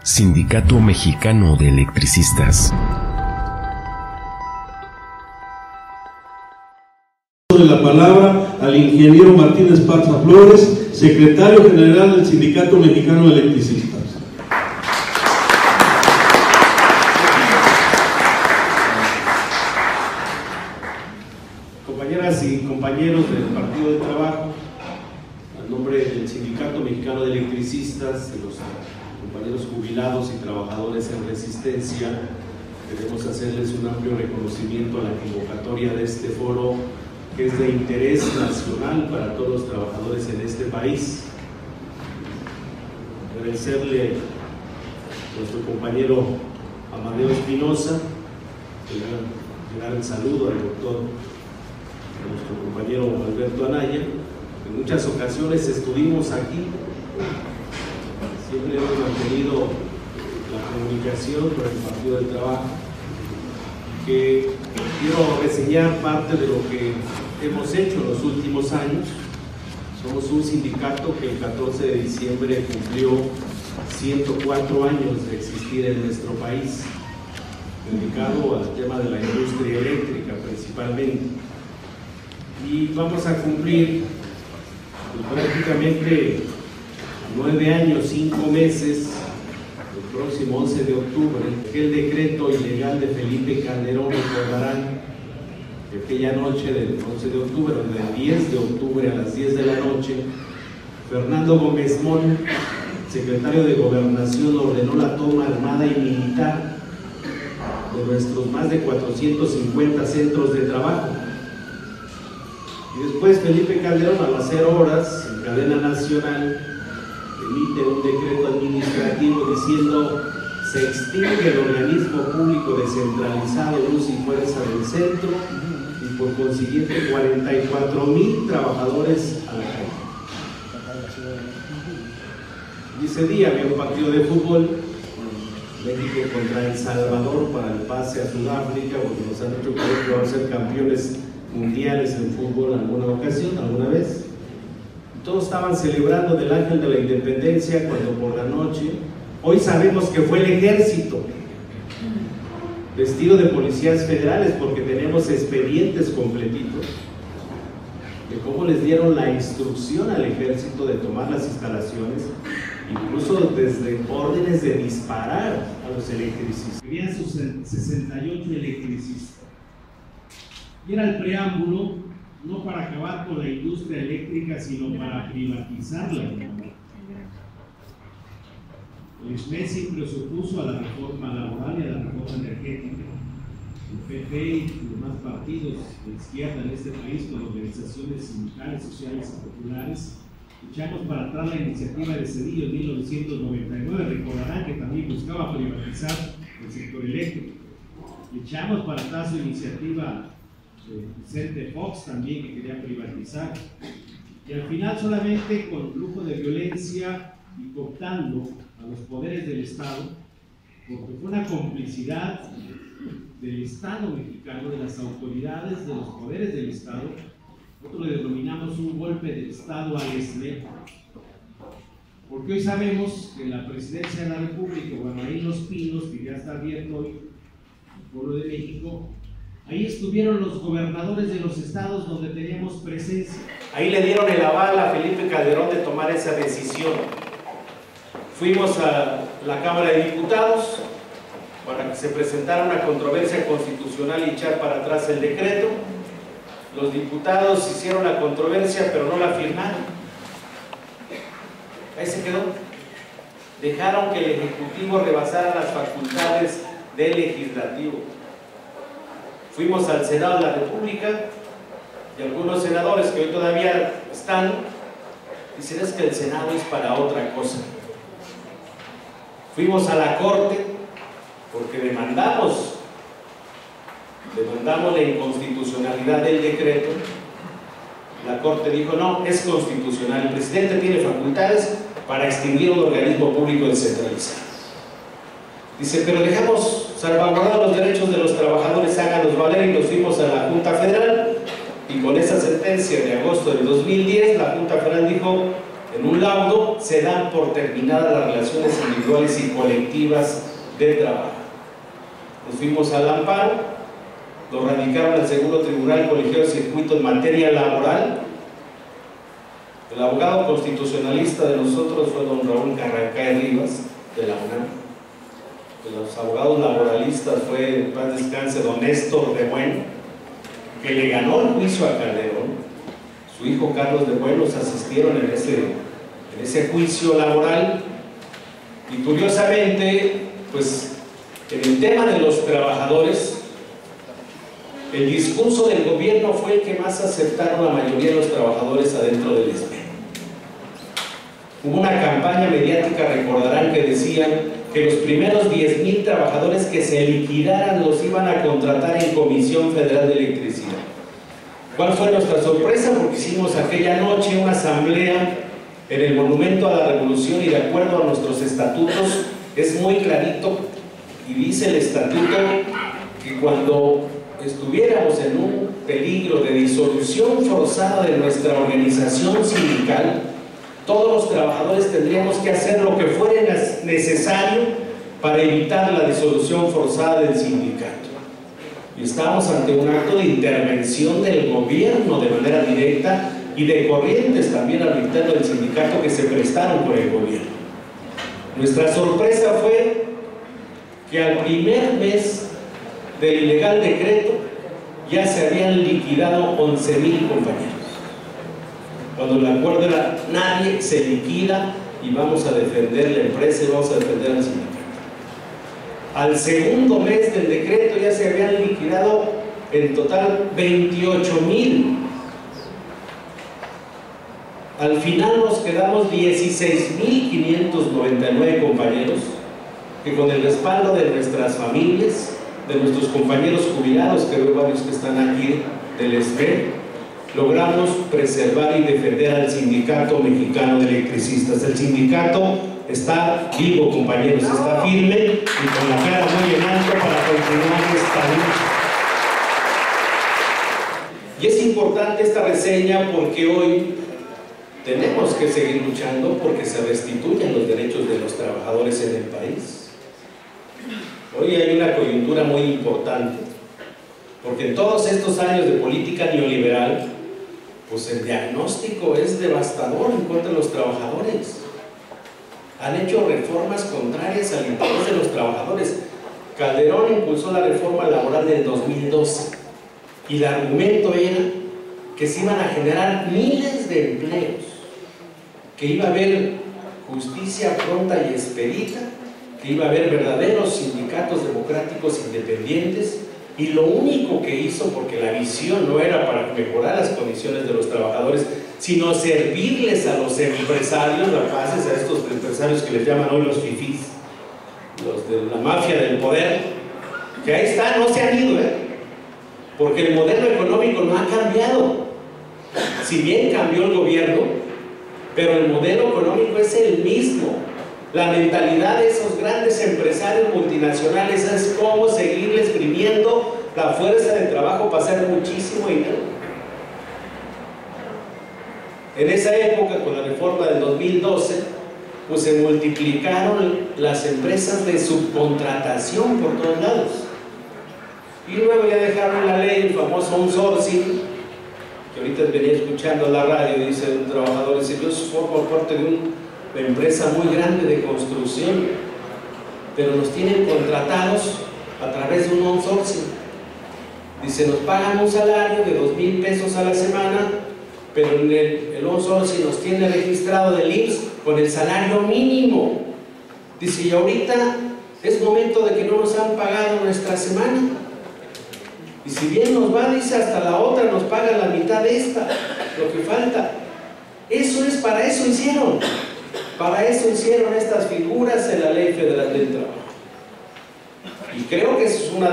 Sindicato Mexicano de Electricistas. La palabra al ingeniero Martín Esparza Flores, secretario general del Sindicato Mexicano de Electricistas. Compañeras y compañeros del Partido del Trabajo, a nombre del Sindicato Mexicano de Electricistas, de los compañeros jubilados y trabajadores en resistencia, queremos hacerles un amplio reconocimiento a la convocatoria de este foro, que es de interés nacional para todos los trabajadores en este país. Agradecerle a nuestro compañero Amadeo Espinosa, llegar el saludo al doctor, a nuestro compañero Alberto Anaya. En muchas ocasiones estuvimos aquí, siempre hemos mantenido la comunicación con el Partido del Trabajo, que quiero reseñar parte de lo que hemos hecho en los últimos años. Somos un sindicato que el 14 de diciembre cumplió 104 años de existir en nuestro país, dedicado al tema de la industria eléctrica principalmente. Y vamos a cumplir prácticamente 9 años, 5 meses, el próximo 11 de octubre, aquel decreto ilegal de Felipe Calderón. Recordarán de aquella noche del 11 de octubre, donde el 10 de octubre a las 10 de la noche, Fernando Gómez Moll, secretario de Gobernación, ordenó la toma armada y militar de nuestros más de 450 centros de trabajo. Y después Felipe Calderón, a las 0 horas, en cadena nacional, emite un decreto administrativo diciendo: se extingue el organismo público descentralizado Luz y Fuerza del Centro, y por consiguiente 44,000 trabajadores a la calle. Y ese día había un partido de fútbol, México contra El Salvador, para el pase a Sudáfrica, porque nos han hecho creer que vamos a ser campeones mundiales en fútbol alguna ocasión, alguna vez. Todos estaban celebrando del Ángel de la Independencia, cuando por la noche, hoy sabemos que fue el ejército, vestido de policías federales, porque tenemos expedientes completitos de cómo les dieron la instrucción al ejército de tomar las instalaciones, incluso desde órdenes de disparar a los electricistas. Había sus 68 electricistas. Y era el preámbulo, no para acabar con la industria eléctrica, sino para privatizarla. El SME siempre se opuso a la reforma laboral y a la reforma energética. El PP y los demás partidos de izquierda en este país, con organizaciones sindicales, sociales y populares, echamos para atrás la iniciativa de Cedillo en 1999. Recordarán que también buscaba privatizar el sector eléctrico. Echamos para atrás su iniciativa Vicente Fox también, que quería privatizar, y al final solamente con lujo de violencia y cooptando a los poderes del Estado, porque fue una complicidad del Estado mexicano, de las autoridades, de los poderes del Estado. Nosotros le denominamos un golpe del Estado al SME, porque hoy sabemos que en la presidencia de la República, bueno, ahí en Los Pinos, que ya está abierto hoy el pueblo de México, ahí estuvieron los gobernadores de los estados donde teníamos presencia. Ahí le dieron el aval a Felipe Calderón de tomar esa decisión. Fuimos a la Cámara de Diputados para que se presentara una controversia constitucional y echar para atrás el decreto. Los diputados hicieron la controversia, pero no la firmaron. Ahí se quedó. Dejaron que el Ejecutivo rebasara las facultades del Legislativo. Fuimos al Senado de la República y algunos senadores que hoy todavía están dicen: es que el Senado es para otra cosa. Fuimos a la Corte porque demandamos la inconstitucionalidad del decreto. La Corte dijo: no, es constitucional, el presidente tiene facultades para extinguir un organismo público descentralizado. Dice: pero dejamos salvaguardar los derechos de los trabajadores, háganos valer. Y nos fuimos a la Junta Federal, y con esa sentencia de agosto del 2010, la Junta Federal dijo: En un laudo se dan por terminadas las relaciones individuales y colectivas de trabajo. Nos fuimos al amparo, lo radicaron al segundo tribunal colegiado de circuito en materia laboral. El abogado constitucionalista de nosotros fue don Raúl Carrancay Rivas, de la UNAM. De los abogados laboralistas fue, en paz descanse, don Néstor de Bueno, que le ganó el juicio a Calderón. Su hijo Carlos de Buenos asistieron en ese juicio laboral. Y curiosamente, pues, en el tema de los trabajadores, el discurso del gobierno fue el que más aceptaron la mayoría de los trabajadores adentro del SPE. Hubo una campaña mediática, recordarán, que decían que los primeros 10,000 trabajadores que se liquidaran los iban a contratar en Comisión Federal de Electricidad. ¿Cuál fue nuestra sorpresa? Porque hicimos aquella noche una asamblea en el Monumento a la Revolución y de acuerdo a nuestros estatutos es muy clarito y dice el estatuto que cuando estuviéramos en un peligro de disolución forzada de nuestra organización sindical, todos los trabajadores tendríamos que hacer lo que fuera necesario para evitar la disolución forzada del sindicato. Y estábamos ante un acto de intervención del gobierno de manera directa y de corrientes también al interno del sindicato que se prestaron por el gobierno. Nuestra sorpresa fue que al primer mes del ilegal decreto ya se habían liquidado 11,000 compañeros. Cuando el acuerdo era nadie se liquida y vamos a defender la empresa y vamos a defender al sindicato. Al segundo mes del decreto ya se habían liquidado en total 28,000. Al final nos quedamos 16,599 compañeros que con el respaldo de nuestras familias, de nuestros compañeros jubilados, que veo varios que están aquí del SPE, logramos preservar y defender al Sindicato Mexicano de Electricistas. El sindicato está vivo, compañeros, está firme y con la cara muy en alto para continuar esta lucha. Y es importante esta reseña porque hoy tenemos que seguir luchando porque se restituyan los derechos de los trabajadores en el país. Hoy hay una coyuntura muy importante porque en todos estos años de política neoliberal, pues el diagnóstico es devastador en contra de los trabajadores. Han hecho reformas contrarias al interés de los trabajadores. Calderón impulsó la reforma laboral del 2012 y el argumento era que se iban a generar miles de empleos, que iba a haber justicia pronta y expedita, que iba a haber verdaderos sindicatos democráticos independientes. Y lo único que hizo, porque la visión no era para mejorar las condiciones de los trabajadores, sino servirles a los empresarios, rapaces, a estos empresarios que les llaman hoy los fifís, los de la mafia del poder, que ahí están, no se han ido, porque el modelo económico no ha cambiado. Si bien cambió el gobierno, pero el modelo económico es el mismo. La mentalidad de esos grandes empresarios multinacionales es cómo seguirle exprimiendo la fuerza de trabajo para hacer muchísimo dinero. En esa época, con la reforma del 2012, pues se multiplicaron las empresas de subcontratación por todos lados. Y luego ya dejaron la ley, el famoso outsourcing, que ahorita venía escuchando en la radio, dice un trabajador, dice, yo formo parte de una empresa muy grande de construcción, pero nos tienen contratados a través de un outsourcing. Dice, nos pagan un salario de 2,000 pesos a la semana, pero en el outsourcing nos tiene registrado del IMSS con el salario mínimo. Dice, y ahorita es momento de que no nos han pagado nuestra semana. Y si bien nos va, dice, hasta la otra nos pagan la mitad de esta, lo que falta. Eso es, para eso hicieron estas figuras en la Ley Federal del Trabajo. Y creo que eso es uno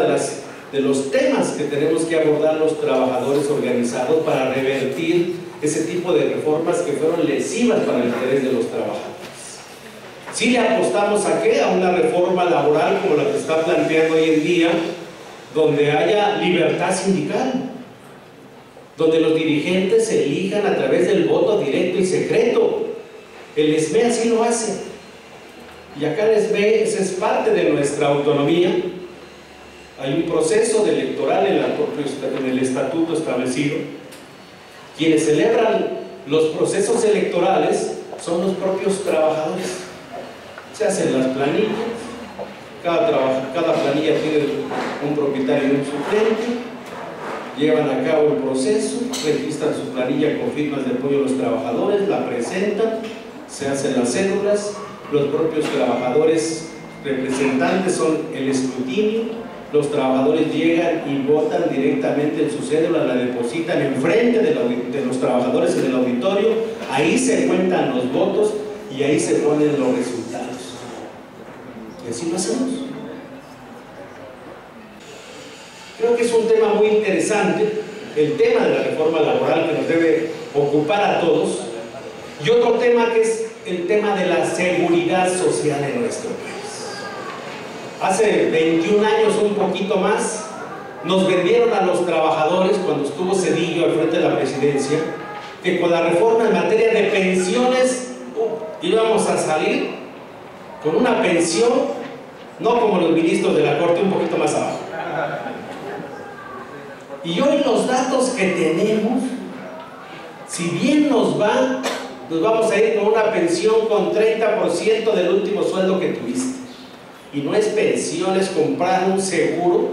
de los temas que tenemos que abordar los trabajadores organizados para revertir ese tipo de reformas que fueron lesivas para el interés de los trabajadores. Si le apostamos a qué, a una reforma laboral como la que está planteando hoy en día, donde haya libertad sindical, donde los dirigentes se elijan a través del voto directo y secreto, El SME así lo hace. Y acá el SME es parte de nuestra autonomía. Hay un proceso electoral en el estatuto establecido. Quienes celebran los procesos electorales son los propios trabajadores. Se hacen las planillas, cada planilla tiene un propietario y un suplente, llevan a cabo el proceso, registran su planilla con firmas de apoyo a los trabajadores, la presentan, se hacen las cédulas, los propios trabajadores representantes son el escrutinio, los trabajadores llegan y votan directamente en su cédula, la depositan enfrente de los trabajadores en el auditorio, ahí se cuentan los votos y ahí se ponen los resultados. Y así lo hacemos. Creo que es un tema muy interesante, el tema de la reforma laboral que nos debe ocupar a todos, y otro tema que es el tema de la seguridad social en nuestro país. Hace 21 años, un poquito más, nos vendieron a los trabajadores, cuando estuvo Zedillo al frente de la presidencia, que con la reforma en materia de pensiones íbamos a salir con una pensión, no como los ministros de la Corte, un poquito más abajo. Y hoy los datos que tenemos, si bien nos va, nos vamos a ir con una pensión con 30% del último sueldo que tuviste. Y no es pensión, es comprar un seguro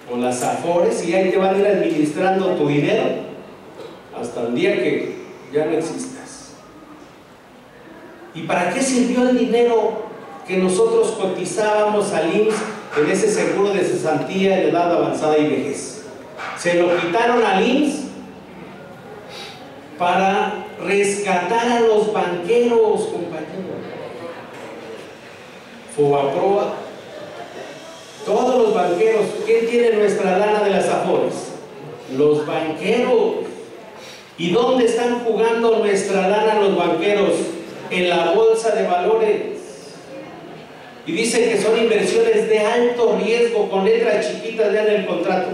con las Afores y ahí te van a ir administrando tu dinero hasta el día que ya no existas. ¿Y para qué sirvió el dinero que nosotros cotizábamos al IMSS en ese seguro de cesantía de edad avanzada y vejez? Se lo quitaron al IMSS para rescatar a los banqueros, compañeros. Fobaproa, todos los banqueros. ¿Quién tiene nuestra lana de las Afores? Los banqueros. ¿Y dónde están jugando nuestra lana los banqueros? En la bolsa de valores. Y dicen que son inversiones de alto riesgo, con letras chiquitas ya en el contrato,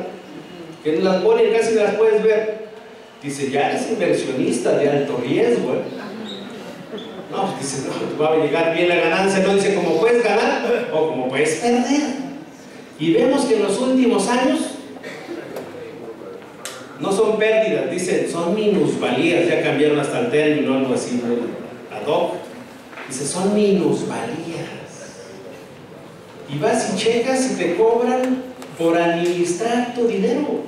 que las ponen, casi las puedes ver. Dice, ya eres inversionista de alto riesgo, ¿eh? No, dice, no, te va a llegar bien la ganancia, no dice como puedes ganar o como puedes perder. Y vemos que en los últimos años no son pérdidas, dicen, son minusvalías, ya cambiaron hasta el término, algo así, ad hoc. Dice, son minusvalías. Y vas y checas y te cobran por administrar tu dinero.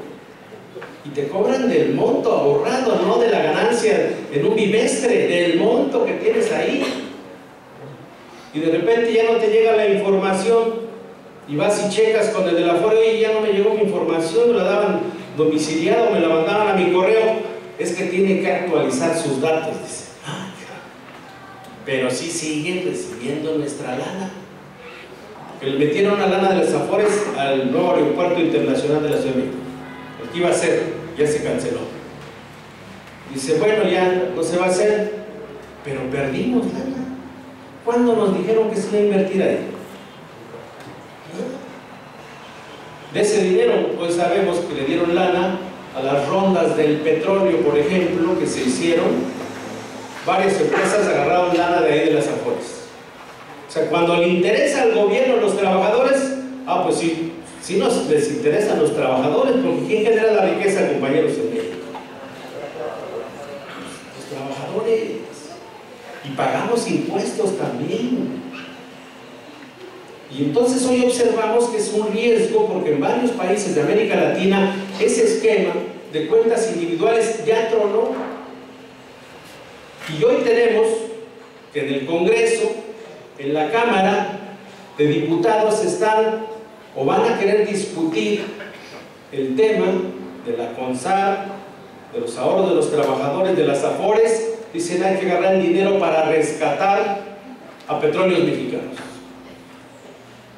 Y te cobran del monto ahorrado, no de la ganancia en un bimestre, del monto que tienes ahí. Y de repente ya no te llega la información y vas y checas con el de la Afore y ya no me llegó mi información, me la daban domiciliado, me la mandaban a mi correo. Es que tiene que actualizar sus datos, dice. Pero sí siguen recibiendo nuestra lana. Que le metieron una lana de las Afores al nuevo aeropuerto internacional de la Ciudad de México. El que iba a hacer, ya se canceló. Dice, bueno, ya no se va a hacer, pero perdimos lana. ¿Cuándo nos dijeron que se iba a invertir ahí? De ese dinero, pues sabemos que le dieron lana a las rondas del petróleo, por ejemplo, que se hicieron. Varias empresas agarraron lana de ahí de las Afores. O sea, cuando le interesa al gobierno a los trabajadores, pues sí, sí nos les interesan los trabajadores, porque ¿quién genera la riqueza, compañeros, en México? Los trabajadores. Y pagamos impuestos también. Y entonces hoy observamos que es un riesgo, porque en varios países de América Latina ese esquema de cuentas individuales ya tronó. Y hoy tenemos que en el Congreso, en la Cámara de Diputados, están o van a querer discutir el tema de la CONSAR, de los ahorros de los trabajadores, de las Afores. Dicen, hay que agarrar el dinero para rescatar a Petróleos Mexicanos.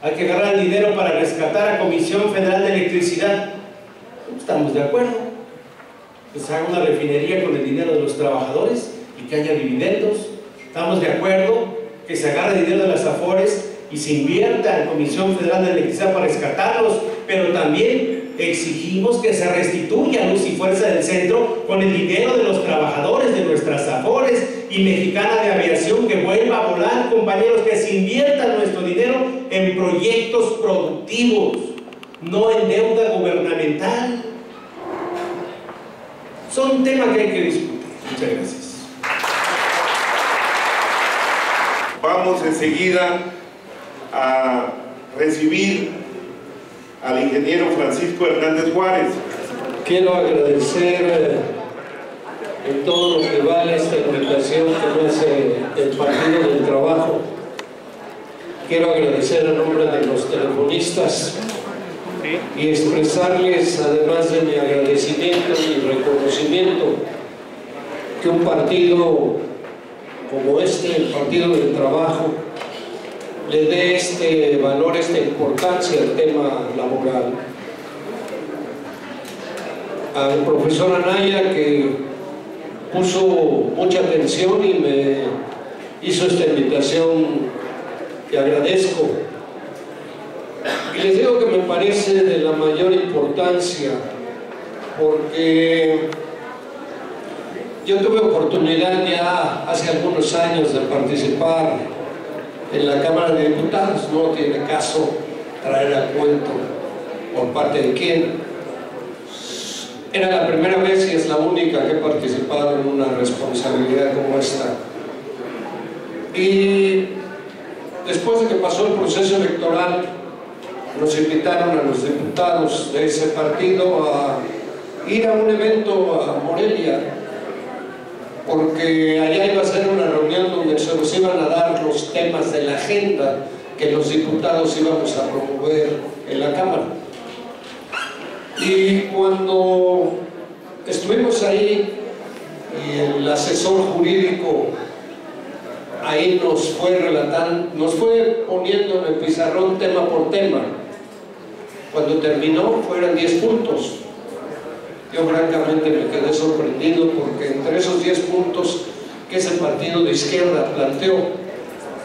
Hay que agarrar el dinero para rescatar a Comisión Federal de Electricidad. Estamos de acuerdo. Que se haga una refinería con el dinero de los trabajadores y que haya dividendos. Estamos de acuerdo que se agarre dinero de las Afores y se invierta en Comisión Federal de Electricidad para rescatarlos, pero también exigimos que se restituya Luz y Fuerza del Centro con el dinero de los trabajadores de nuestras Afores y Mexicana de Aviación, que vuelva a volar, compañeros, que se invierta nuestro dinero en proyectos productivos, no en deuda gubernamental. Son temas que hay que discutir. Muchas gracias. Vamos enseguida a recibir al ingeniero Francisco Hernández Juárez. Quiero agradecer en todo lo que vale esta invitación que me hace el Partido del Trabajo. Quiero agradecer a nombre de los telefonistas y expresarles, además de mi agradecimiento y reconocimiento, que un partido como este, el Partido del Trabajo, le dé este valor, esta importancia al tema laboral. Al profesor Anaya, que puso mucha atención y me hizo esta invitación, que agradezco. Y les digo que me parece de la mayor importancia, porque yo tuve oportunidad ya hace algunos años de participar en la Cámara de Diputados. No tiene caso traer al cuento por parte de quién. Era la primera vez y es la única que he participado en una responsabilidad como esta. Y después de que pasó el proceso electoral, nos invitaron a los diputados de ese partido a ir a un evento a Morelia, porque allá iba a ser una reunión donde se nos iban a dar los temas de la agenda que los diputados íbamos a promover en la Cámara. Y cuando estuvimos ahí, y el asesor jurídico ahí nos fue relatando, nos fue poniendo en el pizarrón tema por tema. Cuando terminó, fueron 10 puntos. Yo francamente me quedé sorprendido, porque entre esos 10 puntos que ese partido de izquierda planteó,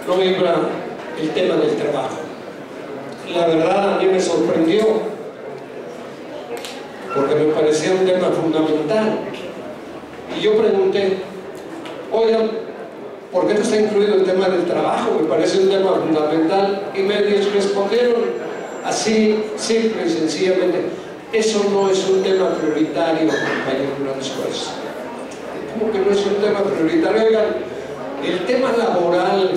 no iba el tema del trabajo. La verdad, a mí me sorprendió, porque me parecía un tema fundamental. Y yo pregunté, oigan, ¿por qué no está incluido el tema del trabajo? Me parece un tema fundamental. Y me respondieron así, simple y sencillamente: eso no es un tema prioritario, compañero Hernández Juárez. ¿Cómo que no es un tema prioritario? Oigan, el tema laboral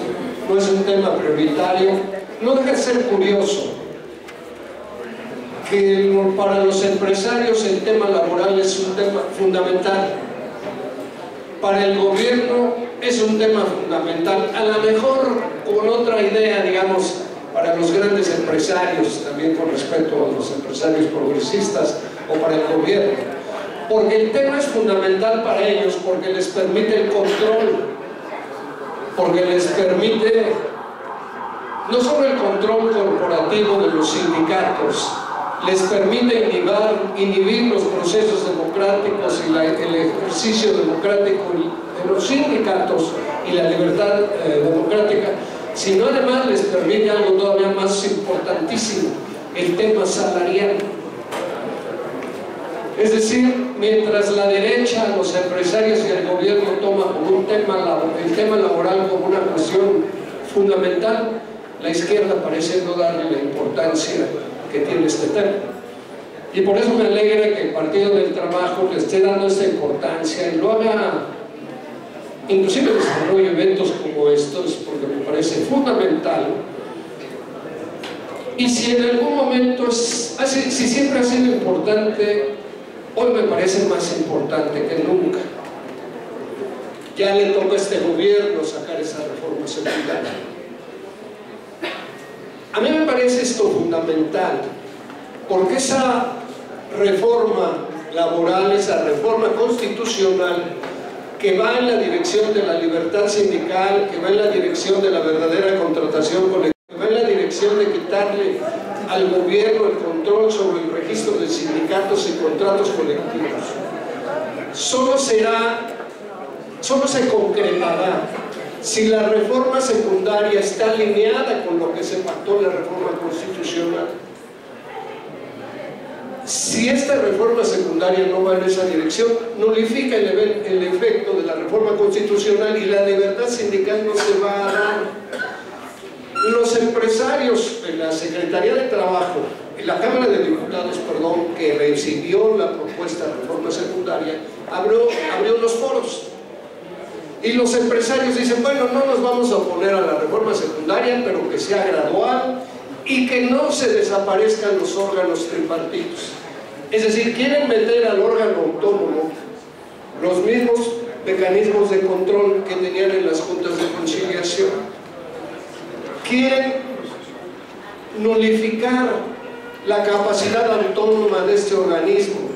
no es un tema prioritario. No deja de ser curioso que para los empresarios el tema laboral es un tema fundamental. Para el gobierno es un tema fundamental. A lo mejor con otra idea, digamos, para los grandes empresarios, también con respecto a los empresarios progresistas, o para el gobierno, porque el tema es fundamental para ellos, porque les permite el control, porque les permite no solo el control corporativo de los sindicatos, les permite inhibir los procesos democráticos y el ejercicio democrático de los sindicatos y la libertad democrática, sino además les permite algo todavía más importantísimo: el tema salarial. Es decir, mientras la derecha, los empresarios y el gobierno toman como el tema laboral como una cuestión fundamental, la izquierda parece no darle la importancia que tiene este tema. Y por eso me alegra que el Partido del Trabajo le esté dando esta importancia y lo haga, inclusive desarrollo eventos como estos, porque me parece fundamental. Y si en algún momento si siempre ha sido importante, hoy me parece más importante que nunca. Ya le tocó a este gobierno sacar esa reforma secundaria. A mí me parece esto fundamental, porque esa reforma laboral, esa reforma constitucional, que va en la dirección de la libertad sindical, que va en la dirección de la verdadera contratación colectiva, que va en la dirección de quitarle al gobierno el control sobre el registro de sindicatos y contratos colectivos, solo se concretará si la reforma secundaria está alineada con lo que se pactó en la reforma constitucional. Si esta reforma secundaria no va en esa dirección, nulifica el efecto de la reforma constitucional y la libertad sindical no se va a dar. Los empresarios en la Secretaría de Trabajo, en la Cámara de Diputados, perdón, que recibió la propuesta de reforma secundaria, abrió los foros. Y los empresarios dicen, bueno, no nos vamos a oponer a la reforma secundaria, pero que sea gradual y que no se desaparezcan los órganos tripartitos. Es decir, quieren meter al órgano autónomo los mismos mecanismos de control que tenían en las juntas de conciliación. Quieren nulificar la capacidad autónoma de este organismo.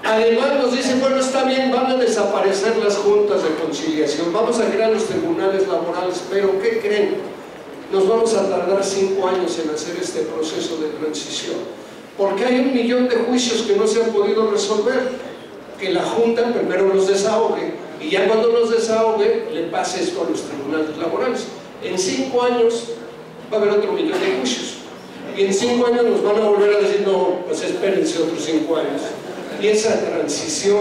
Además nos dicen, bueno, está bien, van a desaparecer las juntas de conciliación, vamos a crear los tribunales laborales, pero ¿qué creen? Nos vamos a tardar 5 años en hacer este proceso de transición, porque hay 1 millón de juicios que no se han podido resolver, que la Junta primero los desahogue, y ya cuando los desahogue, le pase esto a los tribunales laborales. En 5 años va a haber otro 1 millón de juicios, y en 5 años nos van a volver a decir, no, pues espérense otros 5 años. Y esa transición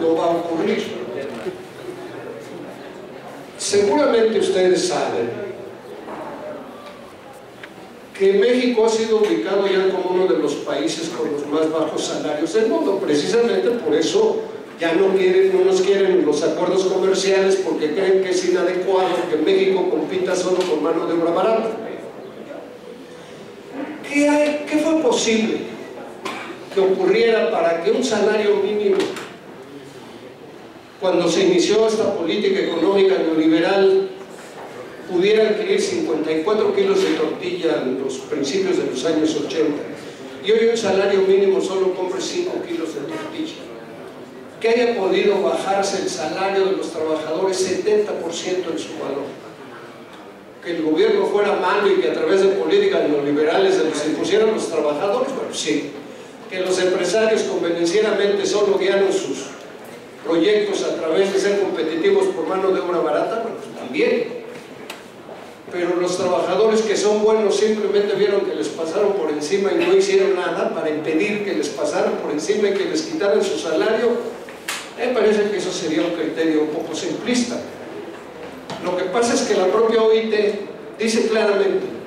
no va a ocurrir. Seguramente ustedes saben que México ha sido ubicado ya como uno de los países con los más bajos salarios del mundo. Precisamente por eso ya no nos quieren los acuerdos comerciales, porque creen que es inadecuado que México compita solo con mano de obra barata. ¿Qué fue posible que ocurriera para que un salario mínimo, cuando se inició esta política económica neoliberal, pudiera adquirir 54 kilos de tortilla en los principios de los años 80, y hoy un salario mínimo solo compre 5 kilos de tortilla? Que haya podido bajarse el salario de los trabajadores 70% en su valor. Que el gobierno fuera malo y que a través de políticas neoliberales se los impusieran los trabajadores, bueno, sí. Que los empresarios convenencieramente solo guiaron sus proyectos a través de ser competitivos por mano de obra barata, bueno, pues también. Pero los trabajadores que son buenos simplemente vieron que les pasaron por encima y no hicieron nada para impedir que les pasaran por encima y que les quitaran su salario. Me parece que eso sería un criterio un poco simplista. Lo que pasa es que la propia OIT dice claramente: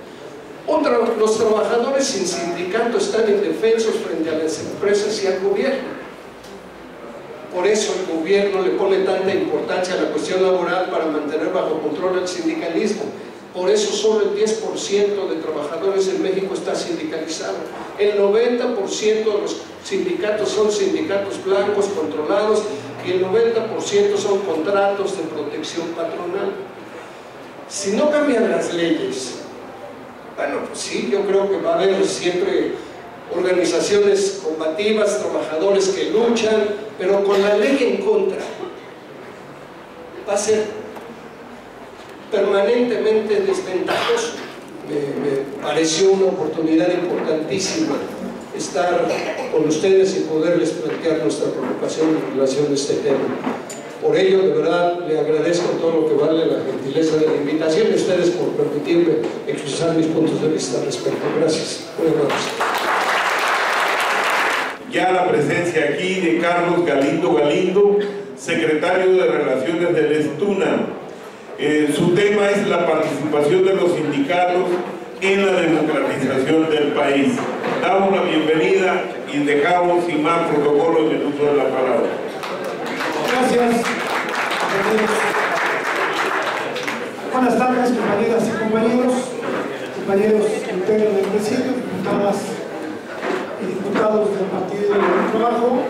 los trabajadores sin sindicato están indefensos frente a las empresas y al gobierno. Por eso el gobierno le pone tanta importancia a la cuestión laboral para mantener bajo control el sindicalismo. Por eso solo el 10% de trabajadores en México está sindicalizado. El 90% de los sindicatos son sindicatos blancos controlados y el 90% son contratos de protección patronal. Si no cambian las leyes, bueno, pues sí, yo creo que va a haber siempre organizaciones combativas, trabajadores que luchan, pero con la ley en contra va a ser permanentemente desventajoso. Me pareció una oportunidad importantísima estar con ustedes y poderles plantear nuestra preocupación en relación a este tema. Por ello, de verdad, le agradezco todo lo que vale la gentileza de la invitación y a ustedes por permitirme expresar mis puntos de vista al respecto. Gracias. Buenas noches. Ya la presencia aquí de Carlos Galindo, secretario de Relaciones del Estuna. Su tema es la participación de los sindicatos en la democratización del país. Damos la bienvenida y dejamos sin más protocolos el uso de la palabra. Gracias. Buenas tardes, compañeras y compañeros internos del presidio, diputadas y diputados del Partido del Trabajo.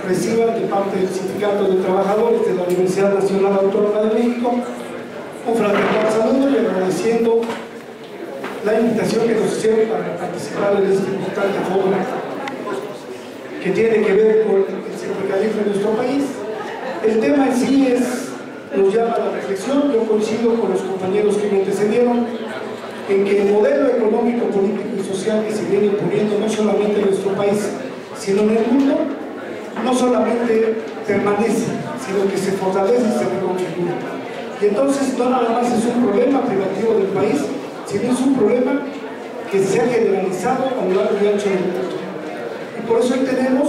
Reciban de parte del Sindicato de Trabajadores de la Universidad Nacional Autónoma de México un fraternal saludo y agradeciendo la invitación que nos hicieron para participar en este importante foro que tiene que ver con el sindicalismo en nuestro país. El tema en sí nos llama a la reflexión. Yo coincido con los compañeros que me antecedieron en que el modelo económico, político y social que se viene imponiendo no solamente en nuestro país, sino en el mundo, no solamente permanece, sino que se fortalece y se reconfigura. Y entonces no nada más es un problema privativo del país, sino es un problema que se ha generalizado a lo largo y ancho del mundo. por eso hoy tenemos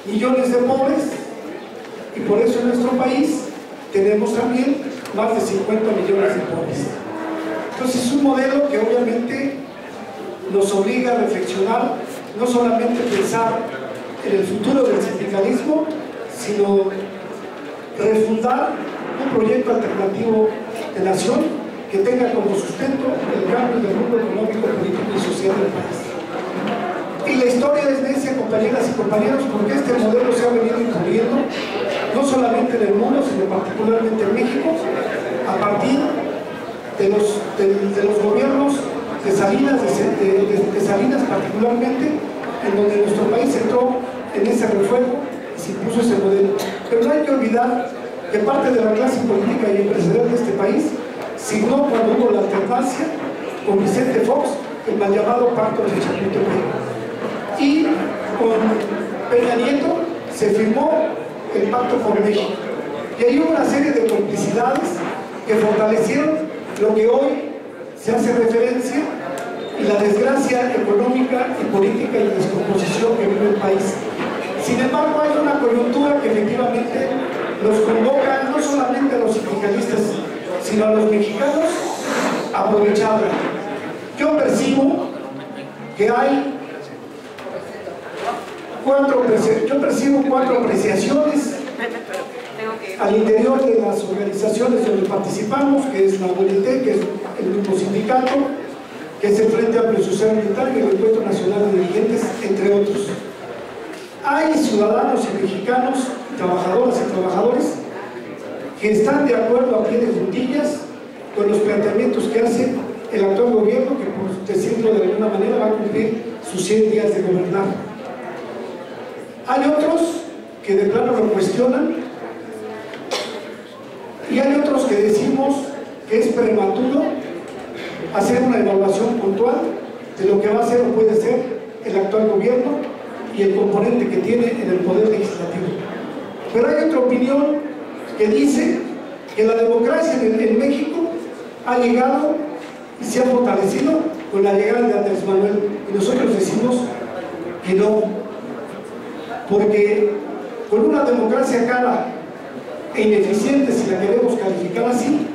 millones de pobres, y por eso en nuestro país tenemos también más de 50 millones de pobres. Entonces es un modelo que obviamente nos obliga a reflexionar, no solamente pensar en el futuro del sindicalismo, sino refundar un proyecto alternativo de nación que tenga como sustento el cambio del rumbo económico, político y social del país. Y la historia es necia, compañeras y compañeros, porque este modelo se ha venido incluyendo no solamente en el mundo, sino particularmente en México, a partir de los gobiernos de Salinas, de Salinas particularmente, en donde nuestro país entró en ese refuego y se impuso ese modelo. Pero no hay que olvidar que parte de la clase política y empresarial de este país signó cuando hubo la alternancia con Vicente Fox el mal llamado Pacto de Chapultepec, y con Peña Nieto se firmó el Pacto por México, y hay una serie de complicidades que fortalecieron lo que hoy se hace referencia y la desgracia económica y política y descomposición que vive el país. Sin embargo, hay una coyuntura que efectivamente nos convoca no solamente a los sindicalistas, sino a los mexicanos a aprovecharla. Yo percibo que hay cuatro apreciaciones al interior de las organizaciones donde participamos, que es la UNT, que es el grupo sindicato, que es el Frente Amplio Social Militar y el Encuentro Nacional de Dirigentes, entre otros. Hay ciudadanos y mexicanos, trabajadoras y trabajadores, que están de acuerdo a pie de juntillas con los planteamientos que hace el actual gobierno, que por decirlo de alguna manera va a cumplir sus 100 días de gobernar. Hay otros que de plano lo cuestionan, y hay otros que decimos que es prematuro hacer una evaluación puntual de lo que va a ser o puede ser el actual gobierno y el componente que tiene en el poder legislativo. Pero hay otra opinión que dice que la democracia en México ha llegado y se ha fortalecido con la llegada de Andrés Manuel, y nosotros decimos que no, porque con una democracia cara e ineficiente, si la queremos calificar así,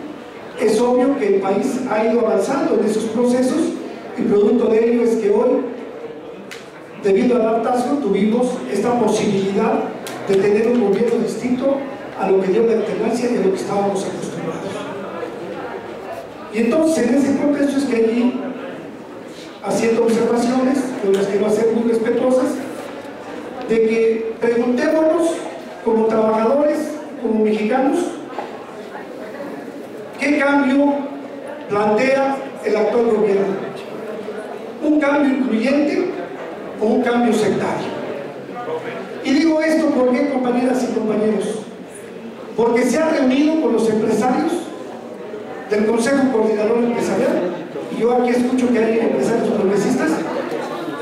es obvio que el país ha ido avanzando en esos procesos, y producto de ello es que hoy, debido al hartazgo, tuvimos esta posibilidad de tener un gobierno distinto a lo que dio la alternancia y a lo que estábamos acostumbrados. Y entonces, en ese contexto es que allí, haciendo observaciones, con las que va a ser muy respetuosas, de que preguntémonos como trabajadores, como mexicanos, ¿qué cambio plantea el actual gobierno? ¿Un cambio incluyente o un cambio sectario? Y digo esto porque, compañeras y compañeros, porque se ha reunido con los empresarios del Consejo Coordinador Empresarial, y yo aquí escucho que hay empresarios progresistas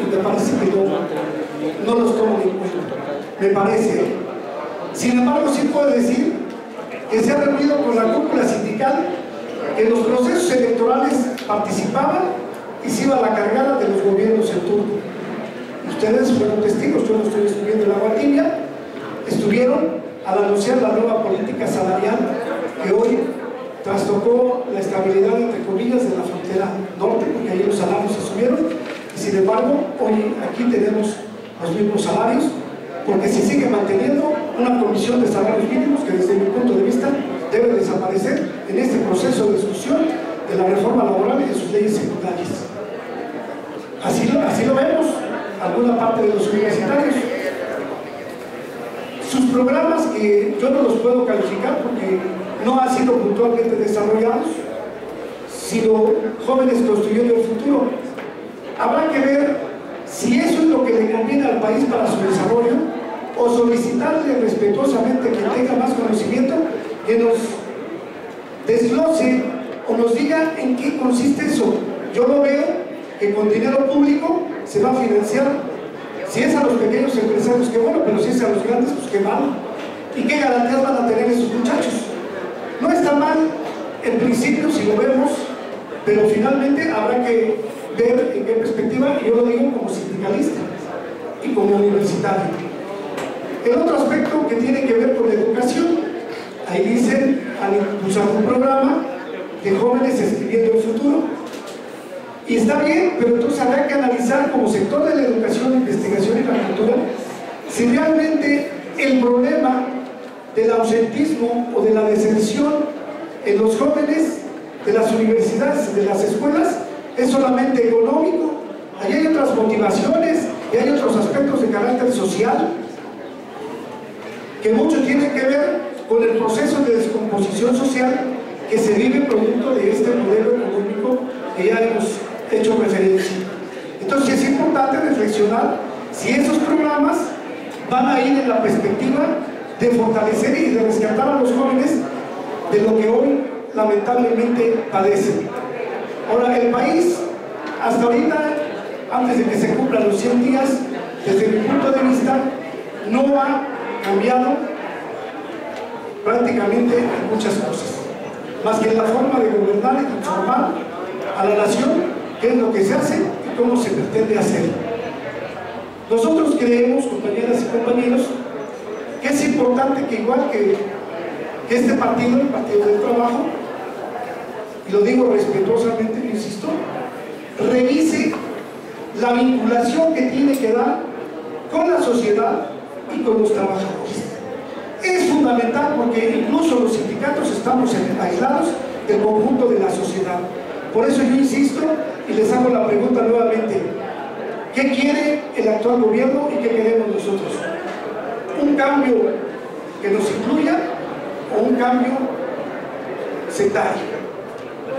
y me parece que no los tomo en cuenta, me parece. Sin embargo, sí puedo decir que se ha reunido con la cúpula sindical, que en los procesos electorales participaban y se iba a la cargada de los gobiernos en turno. Ustedes fueron testigos, yo no estoy escribiendo la agua tibia, estuvieron al anunciar la nueva política salarial que hoy trastocó la estabilidad, entre comillas, de la frontera norte, porque ahí los salarios se subieron, y sin embargo, hoy aquí tenemos los mismos salarios, porque se sigue manteniendo una comisión de salarios mínimos que, desde mi punto de vista, debe desaparecer en este proceso de discusión de la reforma laboral y de sus leyes secundarias. Así lo vemos alguna parte de los universitarios. Sus programas, que yo no los puedo calificar porque no han sido puntualmente desarrollados, sino jóvenes construyendo el futuro. Habrá que ver si eso es lo que le conviene al país para su desarrollo, o solicitarle respetuosamente que tenga más conocimiento, que nos desglose o nos diga en qué consiste eso. Yo lo veo que con dinero público se va a financiar. Si es a los pequeños empresarios, qué bueno, pero si es a los grandes, pues qué mal. ¿Y qué garantías van a tener esos muchachos? No está mal en principio si lo vemos, pero finalmente habrá que ver en qué perspectiva, y yo lo digo como sindicalista. y como universitario. El otro aspecto que tiene que ver con la educación, ahí dicen, han impulsado un programa de jóvenes escribiendo el futuro. Y está bien, pero entonces habrá que analizar como sector de la educación, la investigación y la cultura, si realmente el problema del ausentismo o de la deserción en los jóvenes de las universidades, de las escuelas, es solamente económico. Allí hay otras motivaciones y hay otros aspectos de carácter social que mucho tienen que ver con el proceso de descomposición social que se vive producto de este modelo económico que ya hemos hecho referencia. Entonces es importante reflexionar si esos programas van a ir en la perspectiva de fortalecer y de rescatar a los jóvenes de lo que hoy lamentablemente padecen. Ahora, el país hasta ahorita, antes de que se cumplan los 100 días, desde mi punto de vista, no ha cambiado prácticamente en muchas cosas, más que en la forma de gobernar y transformar a la nación, qué es lo que se hace y cómo se pretende hacer. Nosotros creemos, compañeras y compañeros, que es importante que igual que este partido, el Partido del Trabajo, y lo digo respetuosamente, insisto, revise la vinculación que tiene que dar con la sociedad y con los trabajadores. Es fundamental porque incluso los sindicatos estamos aislados del conjunto de la sociedad. Por eso yo insisto y les hago la pregunta nuevamente: ¿qué quiere el actual gobierno y qué queremos nosotros? ¿Un cambio que nos incluya o un cambio sectario?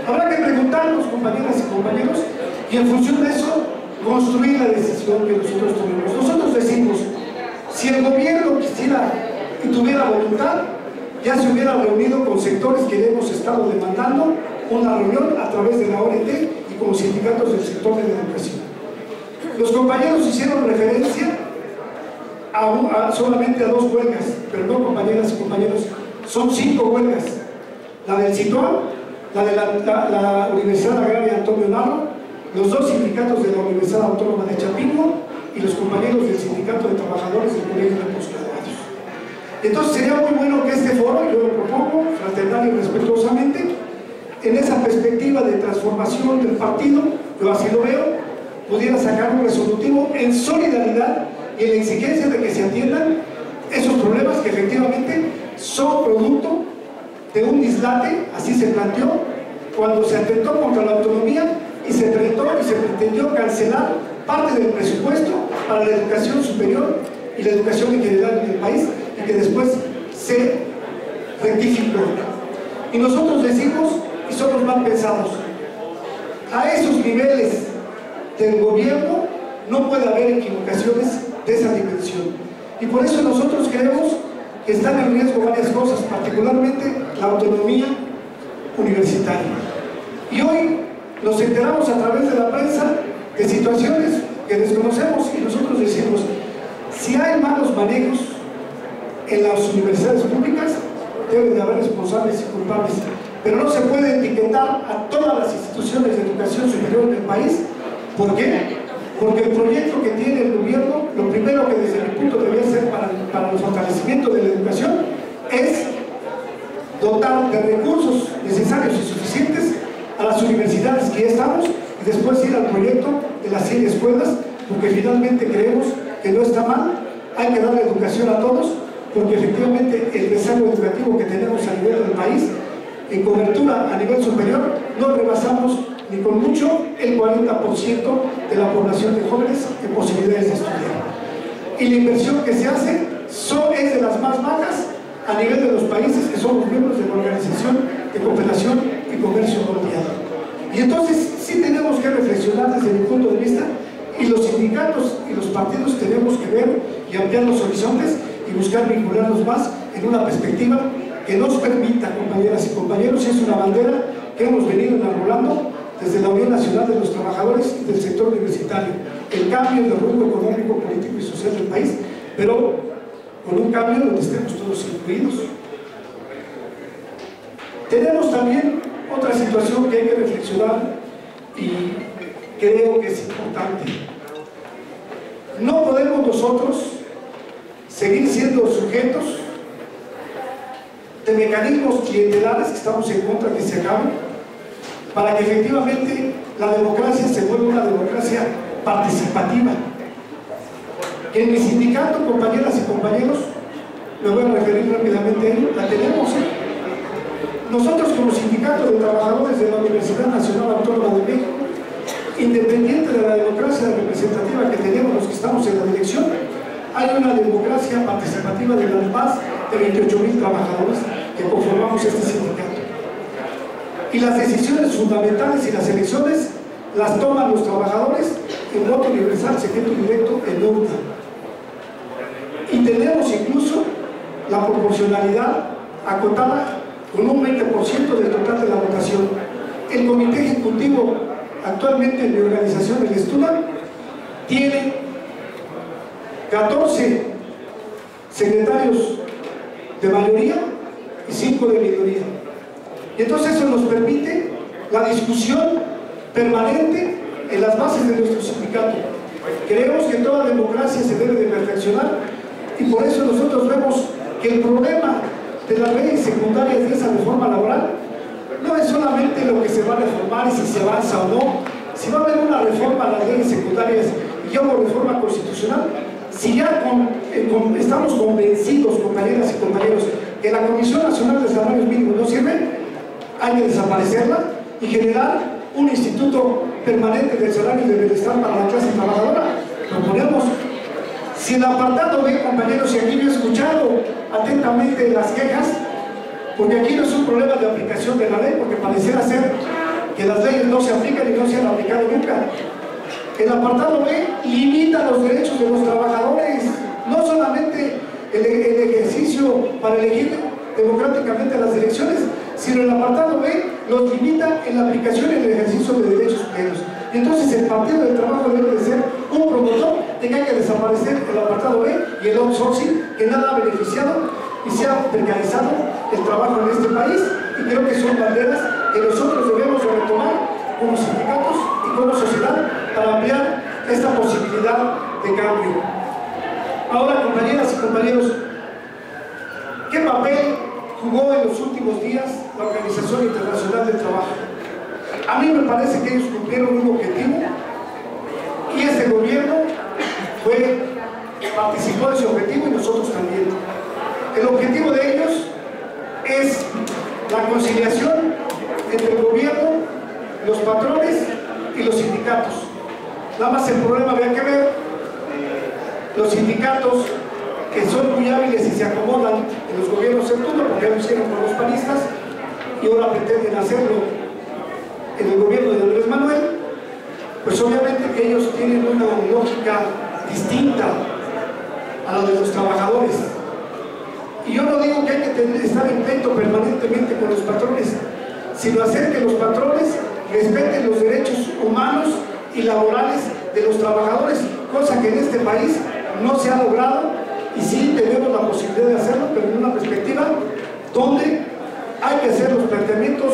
Habrá que preguntarnos, compañeras y compañeros, y en función de eso construir la decisión que nosotros tuvimos. Nosotros decimos, si el gobierno quisiera y tuviera voluntad, ya se hubiera reunido con sectores que le hemos estado demandando una reunión a través de la ONT y con sindicatos del sector de la educación. Los compañeros hicieron referencia solamente a 2 huelgas, pero no, compañeras y compañeros, son 5 huelgas: la del CITOA, la de la Universidad Agraria Antonio Narro, los 2 sindicatos de la Universidad Autónoma de Chapingo y los compañeros del Sindicato de Trabajadores del Colegio de Postgraduados. Entonces sería muy bueno que este foro, yo lo propongo fraternal y respetuosamente, en esa perspectiva de transformación del partido, yo así lo veo, pudiera sacar un resolutivo en solidaridad y en la exigencia de que se atiendan esos problemas que efectivamente son producto de un dislate, así se planteó, cuando se atentó contra la autonomía y se pretendió cancelar parte del presupuesto para la educación superior y la educación en general en el país, y que después se rectificó. Y nosotros decimos, y somos mal pensados, a esos niveles del gobierno no puede haber equivocaciones de esa dimensión. Y por eso nosotros creemos que están en riesgo varias cosas, particularmente la autonomía universitaria. Y hoy nos enteramos a través de la prensa de situaciones que desconocemos, y nosotros decimos, si hay malos manejos en las universidades públicas, deben de haber responsables y culpables, pero no se puede etiquetar a todas las instituciones de educación superior en el país. ¿Por qué? Porque el proyecto que tiene el gobierno, lo primero que desde mi punto debe ser para el fortalecimiento de la educación es dotar de recursos necesarios y suficientes a las universidades que ya estamos, y después ir al proyecto de las 100 escuelas, porque finalmente creemos que no está mal. Hay que darle educación a todos, porque efectivamente el desarrollo educativo que tenemos a nivel del país, en cobertura a nivel superior, no rebasamos ni con mucho el 40% de la población de jóvenes en posibilidades de estudiar. Y la inversión que se hace es de las más bajas a nivel de los países que somos miembros de la Organización de Cooperación y Comercio Mundial. Y entonces sí tenemos que reflexionar desde mi punto de vista, y los sindicatos y los partidos tenemos que ver y ampliar los horizontes y buscar vincularnos más en una perspectiva que nos permita, compañeras y compañeros, y es una bandera que hemos venido enarbolando desde la Unión Nacional de los Trabajadores y del sector universitario, el cambio de rumbo económico, político y social del país, pero con un cambio donde estemos todos incluidos. Tenemos también otra situación que hay que reflexionar y creo que es importante. No podemos nosotros seguir siendo sujetos de mecanismos clientelares que estamos en contra que se acaben, para que efectivamente la democracia se vuelva una democracia participativa. En mi sindicato, compañeras y compañeros, me voy a referir rápidamente a ello, la tenemos. Nosotros como sindicato de trabajadores de la Universidad Nacional Autónoma de México, independiente de la democracia representativa que tenemos los que estamos en la dirección, hay una democracia participativa de las más de 28,000 trabajadores que conformamos este sindicato. Y las decisiones fundamentales y las elecciones las toman los trabajadores en voto universal, secreto y directo en urna. Y tenemos incluso la proporcionalidad acotada con un 20% del total de la votación. El comité ejecutivo actualmente en mi organización, el Estuna, tiene 14 secretarios de mayoría y 5 de minoría. Y entonces eso nos permite la discusión permanente en las bases de nuestro sindicato. Creemos que toda democracia se debe de perfeccionar y por eso nosotros vemos que el problema de las leyes secundarias de esa reforma laboral no es solamente lo que se va a reformar y si se avanza o no, si va a haber una reforma a las leyes secundarias y ya hubo reforma constitucional, si ya estamos convencidos, compañeras y compañeros, que la Comisión Nacional de Salarios Mínimos no sirve, hay que desaparecerla y generar un instituto permanente del salario y del bienestar para la clase trabajadora. Proponemos, si el apartado B, compañeros, y aquí yo he escuchado atentamente las quejas, porque aquí no es un problema de aplicación de la ley, porque pareciera ser que las leyes no se aplican y no se han aplicado nunca. El apartado B limita los derechos de los trabajadores, no solamente el ejercicio para elegir democráticamente las elecciones, sino el apartado B los limita en la aplicación y en el ejercicio de derechos plenos. Y entonces el Partido del Trabajo debe de ser un promotor de que hay que desaparecer el apartado B y el outsourcing, que nada ha beneficiado y se ha precarizado el trabajo en este país, y creo que son banderas que nosotros debemos retomar como sindicatos y como sociedad para ampliar esta posibilidad de cambio. Ahora, compañeras y compañeros, ¿qué papel jugó en los últimos días la Organización Internacional del Trabajo? A mí me parece que ellos cumplieron un objetivo y este gobierno participó de ese objetivo y nosotros también. El objetivo de ellos es la conciliación entre el gobierno, los patrones y los sindicatos. Nada más el problema, había que ver los sindicatos que son muy hábiles y se acomodan en los gobiernos en turno, porque lo hicieron con los panistas y ahora pretenden hacerlo en el gobierno de Andrés Manuel. Pues obviamente que ellos tienen una lógica distinta a la de los trabajadores. Y yo no digo que hay que estar en pleito permanentemente con los patrones, sino hacer que los patrones respeten los derechos humanos y laborales de los trabajadores, cosa que en este país no se ha logrado, y sí tenemos la posibilidad de hacerlo, pero en una perspectiva donde hay que hacer los planteamientos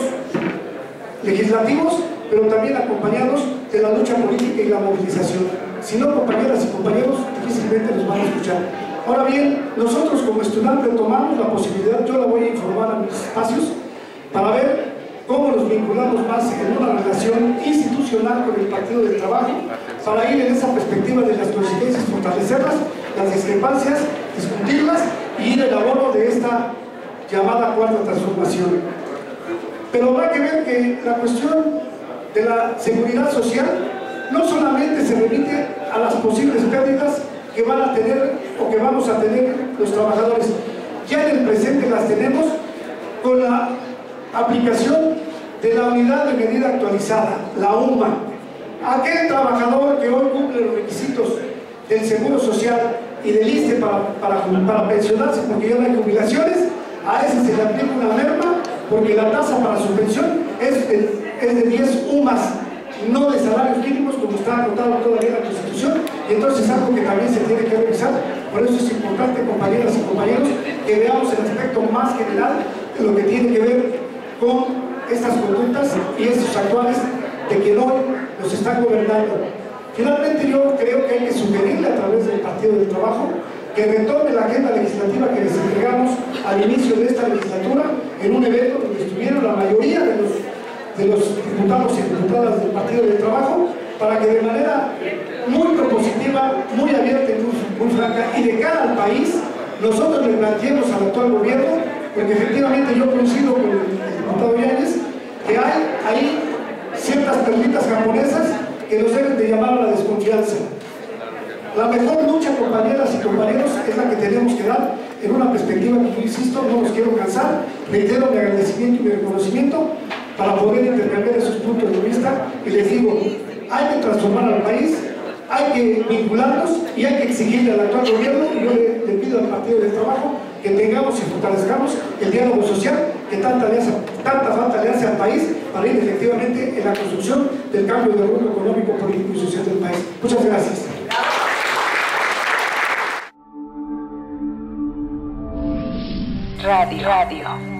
legislativos, pero también acompañados de la lucha política y la movilización. Si no, compañeras y compañeros, difícilmente nos van a escuchar. Ahora bien, nosotros como estudiantes tomamos la posibilidad, yo la voy a informar a mis espacios, para ver cómo nos vinculamos más en una relación institucional con el Partido del Trabajo, para ir en esa perspectiva de las coincidencias, fortalecerlas, las discrepancias, discutirlas y ir en abono de esta llamada cuarta transformación. Pero habrá que ver que la cuestión de la seguridad social no solamente se remite a las posibles pérdidas que van a tener o que vamos a tener los trabajadores. Ya en el presente las tenemos con la aplicación de la unidad de medida actualizada, la UMA. Aquel trabajador que hoy cumple los requisitos del Seguro Social y del ISSSTE para pensionarse porque ya no hay jubilaciones, a ese se le aplica una merma porque la tasa para su pensión es de 10 UMAs, no de salarios mínimos como está acotado todavía en la Constitución, y entonces es algo que también se tiene que revisar. Por eso es importante, compañeras y compañeros, que veamos el aspecto más general de lo que tiene que ver con estas conductas y estos actuales de quien hoy nos están gobernando. Finalmente, yo creo que hay que sugerirle a través del Partido del Trabajo que retome la agenda legislativa que les entregamos al inicio de esta legislatura en un evento donde estuvieron la mayoría de los diputados y diputadas del Partido del Trabajo, para que de manera muy propositiva, muy abierta y muy franca y de cara al país, nosotros le planteemos al actual gobierno, porque efectivamente yo coincido con el diputado Yáñez, que hay ahí ciertas perlitas japonesas que nos deben de llamar a la desconfianza. La mejor lucha, compañeras y compañeros, es la que tenemos que dar en una perspectiva que, yo insisto, no los quiero cansar. Reitero mi agradecimiento y mi reconocimiento para poder intercambiar esos puntos de vista, y les digo, hay que transformar al país, hay que vincularnos y hay que exigirle al actual gobierno, y yo le pido al Partido del Trabajo que tengamos y fortalezcamos el diálogo social que tanta falta le hace al país para ir efectivamente en la construcción del cambio de rumbo económico, político y social del país. Muchas gracias. Radio.